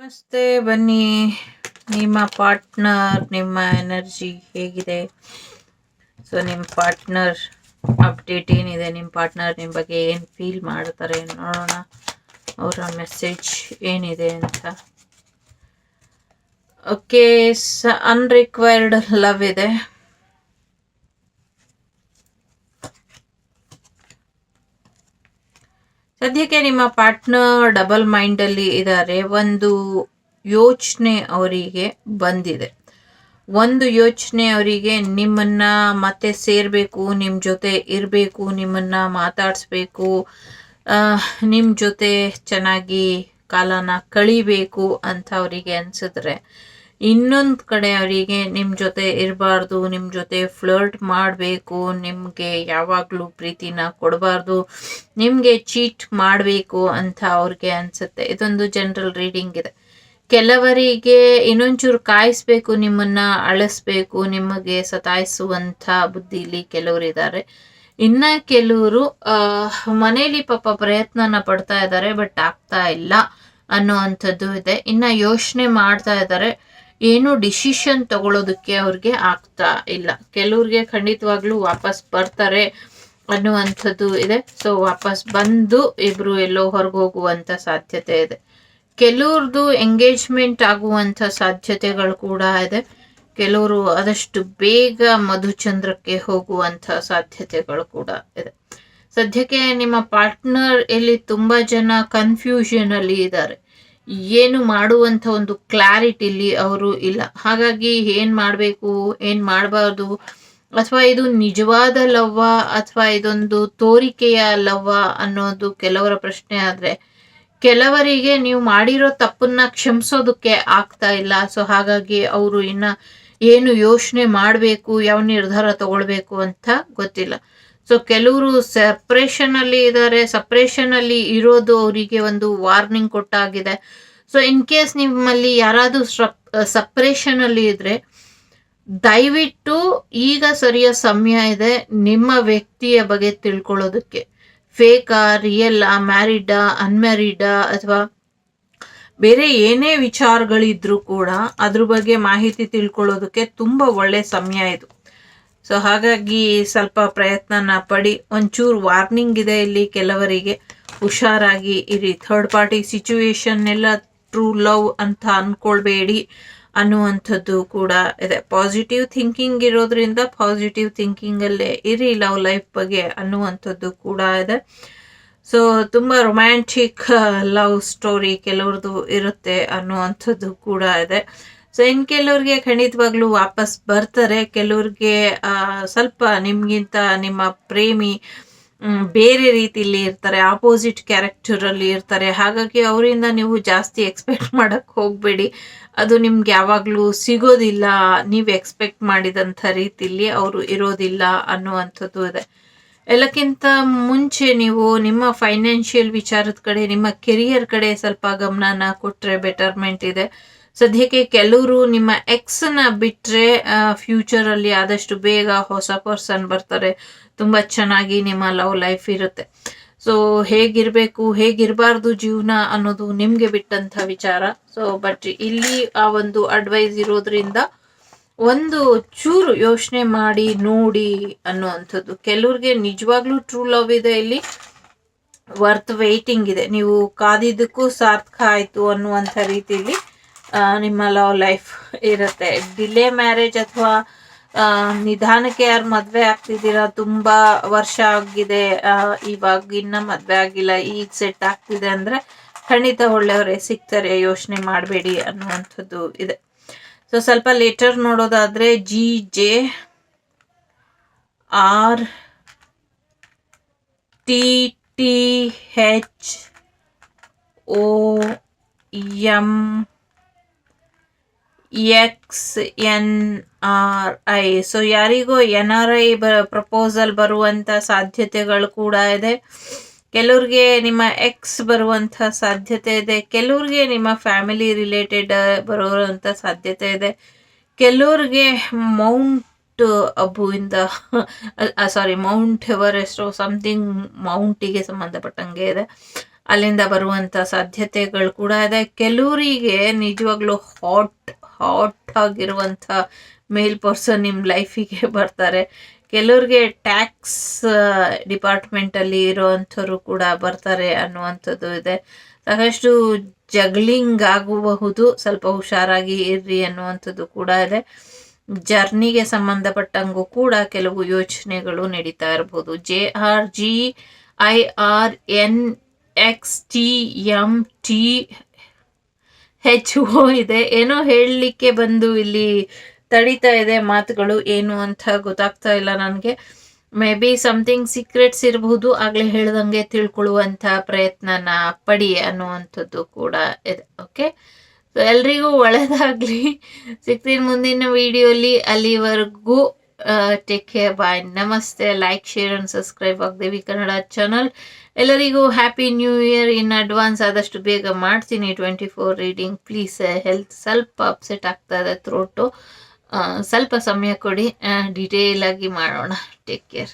ನಮಸ್ತೆ. ಬನ್ನಿ, ನಿಮ್ಮ ಪಾರ್ಟ್ನರ್, ನಿಮ್ಮ ಎನರ್ಜಿ ಹೇಗಿದೆ? ಸೊ ನಿಮ್ಮ ಪಾರ್ಟ್ನರ್ ಅಪ್ಡೇಟ್ ಏನಿದೆ? ನಿಮ್ಮ ಪಾರ್ಟ್ನರ್ ನಿಮ್ಮ ಬಗ್ಗೆ ಏನು ಫೀಲ್ ಮಾಡ್ತಾರೆ ನೋಡೋಣ. ಅವರ ಮೆಸೇಜ್ ಏನಿದೆ ಅಂತ. ಓಕೆ, ಅನ್ರಿಕ್ವೈರ್ಡ್ ಲವ್ ಇದೆ. ಸದ್ಯಕ್ಕೆ ನಿಮ್ಮ ಪಾರ್ಟ್ನರ್ ಡಬಲ್ ಮೈಂಡಲ್ಲಿ ಇದ್ದಾರೆ. ಒಂದು ಯೋಚನೆ ಅವರಿಗೆ ಬಂದಿದೆ. ಒಂದು ಯೋಚನೆ ಅವರಿಗೆ ನಿಮ್ಮನ್ನ ಮತ್ತೆ ಸೇರಬೇಕು, ನಿಮ್ಮ ಜೊತೆ ಇರಬೇಕು, ನಿಮ್ಮನ್ನ ಮಾತಾಡಿಸ್ಬೇಕು, ನಿಮ್ಮ ಜೊತೆ ಚೆನ್ನಾಗಿ ಕಾಲನ ಕಳಿಬೇಕು ಅಂತ ಅವರಿಗೆ ಅನ್ಸಿದ್ರೆ, ಇನ್ನೊಂದು ಕಡೆ ಅವರಿಗೆ ನಿಮ್ಮ ಜೊತೆ ಇರಬಾರ್ದು, ನಿಮ್ಮ ಜೊತೆ ಫ್ಲರ್ಟ್ ಮಾಡಬೇಕು, ನಿಮಗೆ ಯಾವಾಗಲೂ ಪ್ರೀತಿನ ಕೊಡಬಾರ್ದು, ನಿಮಗೆ ಚೀಟ್ ಮಾಡಬೇಕು ಅಂತ ಅವ್ರಿಗೆ ಅನ್ಸುತ್ತೆ. ಇದೊಂದು ಜನರಲ್ ರೀಡಿಂಗ್ ಇದೆ. ಕೆಲವರಿಗೆ ಇನ್ನೊಂಚೂರು ಕಾಯಿಸ್ಬೇಕು, ನಿಮ್ಮನ್ನ ಅಳಿಸ್ಬೇಕು, ನಿಮಗೆ ಸತಾಯಿಸುವಂಥ ಬುದ್ಧಿಲಿ ಕೆಲವರಿದ್ದಾರೆ. ಇನ್ನ ಕೆಲವರು ಮನೇಲಿ ಪಾಪ ಪ್ರಯತ್ನನ ಪಡ್ತಾ ಇದ್ದಾರೆ, ಬಟ್ ಆಗ್ತಾ ಇಲ್ಲ ಅನ್ನುವಂಥದ್ದು ಇದೆ. ಇನ್ನ ಯೋಚನೆ ಮಾಡ್ತಾ ಇದ್ದಾರೆ, ಏನು ಡಿಸಿಷನ್ ತಗೊಳ್ಳೋದಕ್ಕೆ ಅವ್ರಿಗೆ ಆಗ್ತಾ ಇಲ್ಲ. ಕೆಲವ್ರಿಗೆ ಖಂಡಿತವಾಗ್ಲೂ ವಾಪಸ್ ಬರ್ತಾರೆ ಅನ್ನುವಂಥದ್ದು ಇದೆ. ಸೊ ವಾಪಸ್ ಬಂದು ಇಬ್ರು ಎಲ್ಲೋ ಹೊರಗೆ ಹೋಗುವಂತ ಸಾಧ್ಯತೆ ಇದೆ. ಕೆಲವ್ರದ್ದು ಎಂಗೇಜ್ಮೆಂಟ್ ಆಗುವಂತ ಸಾಧ್ಯತೆಗಳು ಕೂಡ ಇದೆ. ಕೆಲವರು ಆದಷ್ಟು ಬೇಗ ಮಧುಚಂದ್ರಕ್ಕೆ ಹೋಗುವಂತ ಸಾಧ್ಯತೆಗಳು ಕೂಡ ಇದೆ. ಸದ್ಯಕ್ಕೆ ನಿಮ್ಮ ಪಾರ್ಟ್ನರ್ ಇಲ್ಲಿ ತುಂಬಾ ಜನ ಕನ್ಫ್ಯೂಷನ್ ಅಲ್ಲಿ ಇದ್ದಾರೆ. ಏನು ಮಾಡುವಂತ ಒಂದು ಕ್ಲಾರಿಟಿಲಿ ಅವರು ಇಲ್ಲ. ಹಾಗಾಗಿ ಏನ್ ಮಾಡಬೇಕು, ಏನ್ ಮಾಡಬಾರ್ದು, ಅಥವಾ ಇದು ನಿಜವಾದ ಲವ್ವ ಅಥವಾ ಇದೊಂದು ತೋರಿಕೆಯ ಲವ್ವ ಅನ್ನೋದು ಕೆಲವರ ಪ್ರಶ್ನೆ ಆದ್ರೆ, ಕೆಲವರಿಗೆ ನೀವು ಮಾಡಿರೋ ತಪ್ಪನ್ನ ಕ್ಷಮಿಸೋದಕ್ಕೆ ಆಗ್ತಾ ಇಲ್ಲ. ಸೊ ಹಾಗಾಗಿ ಅವರು ಇನ್ನ ಏನು ಯೋಚನೆ ಮಾಡಬೇಕು, ಯಾವ ನಿರ್ಧಾರ ತಗೊಳ್ಬೇಕು ಅಂತ ಗೊತ್ತಿಲ್ಲ. ಸೊ ಕೆಲವರು ಸಪ್ರೇಷನ್ ಅಲ್ಲಿ ಇದ್ದಾರೆ. ಸಪ್ರೇಷನ್ ಅಲ್ಲಿ ಇರೋದು ಅವರಿಗೆ ಒಂದು ವಾರ್ನಿಂಗ್ ಕೊಟ್ಟಾಗಿದೆ. ಸೊ ಇನ್ ಕೇಸ್ ನಿಮ್ಮಲ್ಲಿ ಯಾರಾದ್ರೂ ಸಪ್ರೇಷನ್ ಅಲ್ಲಿ ಇದ್ರೆ, ದಯವಿಟ್ಟು ಈಗ ಸರಿಯ ಸಮಯ ಇದೆ ನಿಮ್ಮ ವ್ಯಕ್ತಿಯ ಬಗ್ಗೆ ತಿಳ್ಕೊಳ್ಳೋದಕ್ಕೆ. ಫೇಕಾ, ರಿಯಲ್, ಮ್ಯಾರಿಡಾ, ಅನ್ಮ್ಯಾರಿಡಾ, ಅಥವಾ ಬೇರೆ ಏನೇ ವಿಚಾರಗಳಿದ್ರು ಕೂಡ ಅದ್ರ ಬಗ್ಗೆ ಮಾಹಿತಿ ತಿಳ್ಕೊಳ್ಳೋದಕ್ಕೆ ತುಂಬಾ ಒಳ್ಳೆ ಸಮಯ ಇದು. ಸೊ ಹಾಗಾಗಿ ಸ್ವಲ್ಪ ಪ್ರಯತ್ನನ ಪಡಿ. ಒಂಚೂರು ವಾರ್ನಿಂಗ್ ಇದೆ ಇಲ್ಲಿ ಕೆಲವರಿಗೆ, ಹುಷಾರಾಗಿ ಇರಿ. ಥರ್ಡ್ ಪಾರ್ಟಿ ಸಿಚುವೇಶನ್ ಎಲ್ಲ ಟ್ರೂ ಲವ್ ಅಂತ ಅನ್ಕೊಳ್ಬೇಡಿ ಅನ್ನುವಂಥದ್ದು ಕೂಡ ಇದೆ. ಪಾಸಿಟಿವ್ ಥಿಂಕಿಂಗ್ ಇರೋದ್ರಿಂದ ಪಾಸಿಟಿವ್ ಥಿಂಕಿಂಗ್ ಅಲ್ಲೇ ಇರಿ ಲವ್ ಲೈಫ್ ಬಗ್ಗೆ ಅನ್ನುವಂಥದ್ದು ಕೂಡ ಇದೆ. ಸೊ ತುಂಬಾ ರೊಮ್ಯಾಂಟಿಕ್ ಲವ್ ಸ್ಟೋರಿ ಕೆಲವ್ರದ್ದು ಇರುತ್ತೆ ಅನ್ನುವಂಥದ್ದು ಕೂಡ ಇದೆ. ಸೊ ಇನ್ ಕೆಲವ್ರಿಗೆ ಖಂಡಿತವಾಗ್ಲೂ ವಾಪಸ್ ಬರ್ತಾರೆ. ಕೆಲವ್ರಿಗೆ ಸ್ವಲ್ಪ ನಿಮ್ಗಿಂತ ನಿಮ್ಮ ಪ್ರೇಮಿ ಬೇರೆ ರೀತಿಲಿ ಇರ್ತಾರೆ, ಆಪೋಸಿಟ್ ಕ್ಯಾರೆಕ್ಟರ್ ಅಲ್ಲಿ ಇರ್ತಾರೆ. ಹಾಗಾಗಿ ಅವರಿಂದ ನೀವು ಜಾಸ್ತಿ ಎಕ್ಸ್ಪೆಕ್ಟ್ ಮಾಡಕ್ ಹೋಗ್ಬೇಡಿ. ಅದು ನಿಮ್ಗೆ ಯಾವಾಗ್ಲೂ ಸಿಗೋದಿಲ್ಲ. ನೀವು ಎಕ್ಸ್ಪೆಕ್ಟ್ ಮಾಡಿದಂಥ ರೀತಿಲಿ ಅವರು ಇರೋದಿಲ್ಲ ಅನ್ನುವಂಥದ್ದು ಇದೆ. ಎಲ್ಲಕ್ಕಿಂತ ಮುಂಚೆ ನೀವು ನಿಮ್ಮ ಫೈನಾನ್ಷಿಯಲ್ ವಿಚಾರದ ಕಡೆ, ನಿಮ್ಮ ಕೆರಿಯರ್ ಕಡೆ ಸ್ವಲ್ಪ ಗಮನನ ಕೊಟ್ರೆ ಬೆಟರ್ಮೆಂಟ್ ಇದೆ. ಸದ್ಯಕ್ಕೆ ಕೆಲವರು ನಿಮ್ಮ ಎಕ್ಸ್ ನ ಬಿಟ್ರೆ ಫ್ಯೂಚರ್ ಅಲ್ಲಿ ಆದಷ್ಟು ಬೇಗ ಹೊಸ ಪರ್ಸನ್ ಬರ್ತಾರೆ. ತುಂಬಾ ಚೆನ್ನಾಗಿ ನಿಮ್ಮ ಲವ್ ಲೈಫ್ ಇರುತ್ತೆ. ಸೊ ಹೇಗಿರ್ಬೇಕು, ಹೇಗಿರಬಾರ್ದು ಜೀವನ ಅನ್ನೋದು ನಿಮ್ಗೆ ಬಿಟ್ಟಂತ ವಿಚಾರ. ಸೊ ಬಟ್ ಇಲ್ಲಿ ಆ ಒಂದು ಅಡ್ವೈಸ್ ಇರೋದ್ರಿಂದ ಒಂದು ಚೂರು ಯೋಚನೆ ಮಾಡಿ ನೋಡಿ ಅನ್ನುವಂಥದ್ದು. ಕೆಲವ್ರಿಗೆ ನಿಜವಾಗ್ಲೂ ಟ್ರೂ ಲವ್ ಇದೆ, ಇಲ್ಲಿ ವರ್ತ್ ವೇಟಿಂಗ್ ಇದೆ. ನೀವು ಕಾದಿದ್ದಕ್ಕೂ ಸಾರ್ಥಕ ಆಯ್ತು ಅನ್ನುವಂಥ ರೀತಿಯಲ್ಲಿ ನಿಮ್ಮ ಲವ್ ಲೈಫ್ ಇರುತ್ತೆ. ಡಿಲೇ ಮ್ಯಾರೇಜ್ ಅಥವಾ ನಿಧಾನಕ್ಕೆ ಯಾರು ಮದ್ವೆ ಆಗ್ತಿದ್ದೀರಾ, ತುಂಬಾ ವರ್ಷ ಆಗಿದೆ, ಇವಾಗ ಇನ್ನ ಮದ್ವೆ ಆಗಿಲ್ಲ, ಈಗ ಸೆಟ್ ಆಗ್ತಿದೆ ಅಂದ್ರೆ ಖಂಡಿತ ಒಳ್ಳೆಯವರೇ ಸಿಗ್ತಾರೆ, ಯೋಚನೆ ಮಾಡಬೇಡಿ ಅನ್ನುವಂಥದ್ದು ಇದೆ. ಸೊ ಸ್ವಲ್ಪ ಲೇಟರ್ ನೋಡೋದಾದ್ರೆ GJRTTHOMXNRI. ಸೊ ಯಾರಿಗೋ NRI ಪ್ರಪೋಸಲ್ ಬರುವಂತ ಸಾಧ್ಯತೆಗಳು ಕೂಡ ಇದೆ. ಕೆಲವ್ರಿಗೆ ನಿಮ್ಮ ಎಕ್ಸ್ ಬರುವಂತ ಸಾಧ್ಯತೆ ಇದೆ. ಕೆಲವ್ರಿಗೆ ನಿಮ್ಮ ಫ್ಯಾಮಿಲಿ ರಿಲೇಟೆಡ್ ಬರುವಂತ ಸಾಧ್ಯತೆ ಇದೆ. ಕೆಲವ್ರಿಗೆ ಮೌಂಟ್ ಅಬುವಿಂದ ಮೌಂಟ್ ಎವರೆಸ್ಟ್ ಸಮಥಿಂಗ್ ಮೌಂಟಿಗೆ ಸಂಬಂಧಪಟ್ಟಂಗೆ ಇದೆ. ಅಲ್ಲಿಂದ ಬರುವಂಥ ಸಾಧ್ಯತೆಗಳು ಕೂಡ ಇದೆ. ಕೆಲವರಿಗೆ ನಿಜವಾಗ್ಲೂ ಹಾಟ್ ಆಗಿರುವಂಥ ಮೇಲ್ ಪರ್ಸನ್ ನಿಮ್ಮ ಲೈಫಿಗೆ ಬರ್ತಾರೆ. ಕೆಲವ್ರಿಗೆ ಟ್ಯಾಕ್ಸ್ ಡಿಪಾರ್ಟ್ಮೆಂಟಲ್ಲಿ ಇರೋವಂಥವ್ರು ಕೂಡ ಬರ್ತಾರೆ ಅನ್ನುವಂಥದ್ದು ಇದೆ. ಸಾಕಷ್ಟು ಜಗ್ಲಿಂಗ್ ಆಗಬಹುದು, ಸ್ವಲ್ಪ ಹುಷಾರಾಗಿ ಇರ್ರಿ ಅನ್ನುವಂಥದ್ದು ಕೂಡ ಇದೆ. ಜರ್ನಿಗೆ ಸಂಬಂಧಪಟ್ಟಂಗೂ ಕೂಡ ಕೆಲವು ಯೋಚನೆಗಳು ನಡೀತಾ ಇರ್ಬೋದು. JRGIRNXTMTHO ಇದೆ. ಏನೋ ಹೇಳಲಿಕ್ಕೆ ಬಂದು ಇಲ್ಲಿ ತಡೀತಾ ಇದೆ ಮಾತುಗಳು, ಏನು ಅಂತ ಗೊತ್ತಾಗ್ತಾ ಇಲ್ಲ ನನಗೆ. ಮೇ ಬಿ ಸಮಥಿಂಗ್ ಸೀಕ್ರೆಟ್ಸ್ ಇರಬಹುದು, ಆಗಲೇ ಹೇಳ್ದಂಗೆ ತಿಳ್ಕೊಳ್ಳುವಂಥ ಪ್ರಯತ್ನನ ಪಡಿ ಅನ್ನುವಂಥದ್ದು ಕೂಡ ಇದೆ. ಓಕೆ, ಸೊ ಎಲ್ರಿಗೂ ಒಳ್ಳೆಯದಾಗಲಿ. ಸಿಗ್ತೀನಿ ಮುಂದಿನ ವಿಡಿಯೋಲಿ. ಅಲ್ಲಿವರೆಗೂ ಟೇಕ್ ಕೇರ್, ಬಾಯ್, ನಮಸ್ತೆ. Like, share and subscribe Vagdevi Kannada channel. ಎಲ್ಲರಿಗೂ happy new year in advance. ಆದಷ್ಟು ಬೇಗ ಮಾಡ್ತೀನಿ 24 ರೀಡಿಂಗ್. ಪ್ಲೀಸ್, ಹೆಲ್ತ್ ಸ್ವಲ್ಪ ಅಪ್ಸೆಟ್ ಆಗ್ತಾ ಇದೆ, ಥ್ರೋಟು. ಸ್ವಲ್ಪ ಸಮಯ ಕೊಡಿ, ಡೀಟೇಲ್ ಆಗಿ ಮಾಡೋಣ. Take care.